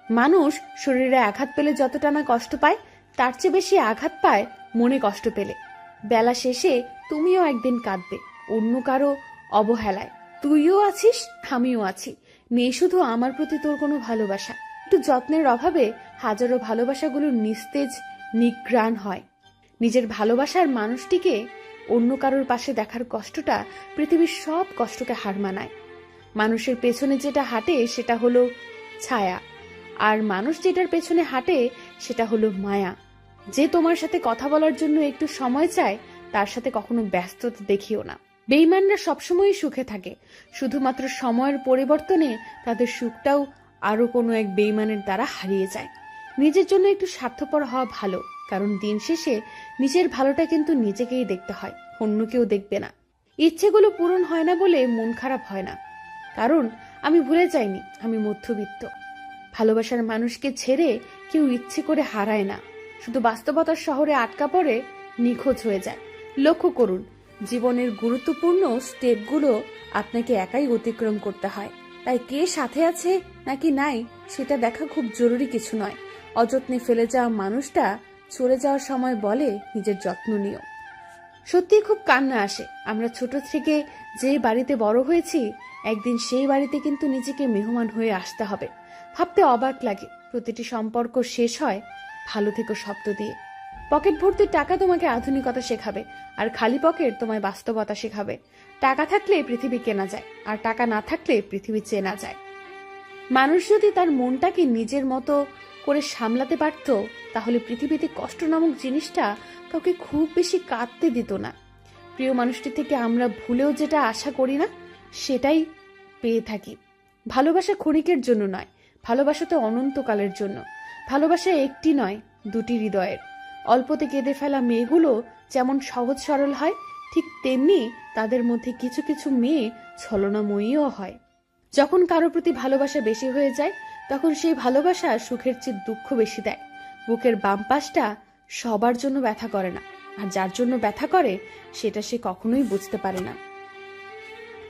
মানুষ শরীরে আঘাত পেলে যতটা না কষ্ট পায়, তার চেয়ে বেশি আঘাত পায় মনে কষ্ট পেলে। বেলা শেষে তুমিও একদিন কাঁদবে অন্য কারো অবহেলায়। তুইও আছিস, আমিও আছি। নেই শুধু আমার প্রতি তোর কোনো ভালোবাসা। একটু যত্নের অভাবে হাজারো ভালোবাসাগুলো নিস্তেজ, নিগ্রাণ হয়। নিজের ভালোবাসার মানুষটিকে অন্য কারোর পাশে দেখার কষ্টটা পৃথিবীর সব কষ্টকে হার মানায়। মানুষের পেছনে যেটা হাঁটে সেটা হলো ছায়া, আর মানুষ যেটার পেছনে হাঁটে সেটা হলো মায়া। যে তোমার সাথে কথা বলার জন্য একটু সময় চায়, তার সাথে কখনো ব্যস্ততা দেখিও না। বেঈমানরা সবসময়ই সুখে থাকে, শুধুমাত্র সময়ের পরিবর্তনে তাদের সুখটাও আরো কোনো এক বেঈমানের দ্বারা হারিয়ে যায়। নিজের জন্য একটু স্বার্থপর হওয়া ভালো, কারণ দিন শেষে নিজের ভালোটা কিন্তু নিজেকেই দেখতে হয়, অন্য কেউ দেখবে না। ইচ্ছেগুলো পূরণ হয় না বলে মন খারাপ হয় না, কারণ আমি ভুলে যাইনি আমি মধ্যবিত্ত। ভালোবাসার মানুষকে ছেড়ে কেউ ইচ্ছে করে হারায় না, শুধু বাস্তবতার শহরে আটকা পড়ে নিখোঁজ হয়ে যায়। লক্ষ্য করুন, জীবনের গুরুত্বপূর্ণ স্টেপগুলো আপনাকে একাই অতিক্রম করতে হয়। তাই কে সাথে আছে নাকি নাই সেটা দেখা খুব জরুরি কিছু নয়। অযত্নে ফেলে যাওয়া মানুষটা চলে যাওয়ার সময় বলে, নিজের যত্ন নিও। সত্যি খুব কান্না আসে। আমরা ছোট থেকে যে বাড়িতে বড় হয়েছি, একদিন সেই বাড়িতে কিন্তু নিজেকে মেহমান হয়ে আসতে হবে। ভাবতে অবাক লাগে, প্রতিটি সম্পর্ক শেষ হয় ভালো থেকো শব্দ দিয়ে। পকেট ভর্তি টাকা তোমাকে আধুনিকতা শেখাবে, আর খালি পকেট তোমায় বাস্তবতা শেখাবে। টাকা থাকলে পৃথিবী কেনা যায়, আর টাকা না থাকলে পৃথিবী চেনা যায়। মানুষ যদি তার মনটাকে নিজের মতো করে সামলাতে পারত, তাহলে পৃথিবীতে কষ্ট নামক জিনিসটা কাউকে খুব বেশি কাঁদতে দিত না। প্রিয় মানুষটি থেকে আমরা ভুলেও যেটা আশা করি না, সেটাই পেয়ে থাকি। ভালোবাসা ক্ষণিকের জন্য নয়, ভালোবাসা তো অনন্তকালের জন্য। ভালোবাসা একটি নয়, দুটি হৃদয়ের। অল্পতে কেঁদে ফেলা মেয়েগুলো যেমন সহজ সরল হয়, ঠিক তেমনি তাদের মধ্যে কিছু কিছু মেয়ে ছলনাময়ীও হয়। যখন কারোর প্রতি ভালোবাসা বেশি হয়ে যায়, তখন সেই ভালোবাসা সুখের চেয়ে দুঃখ বেশি দেয়। বুকের বাম পাশটা সবার জন্য ব্যথা করে না, আর যার জন্য ব্যথা করে সেটা সে কখনোই বুঝতে পারে না।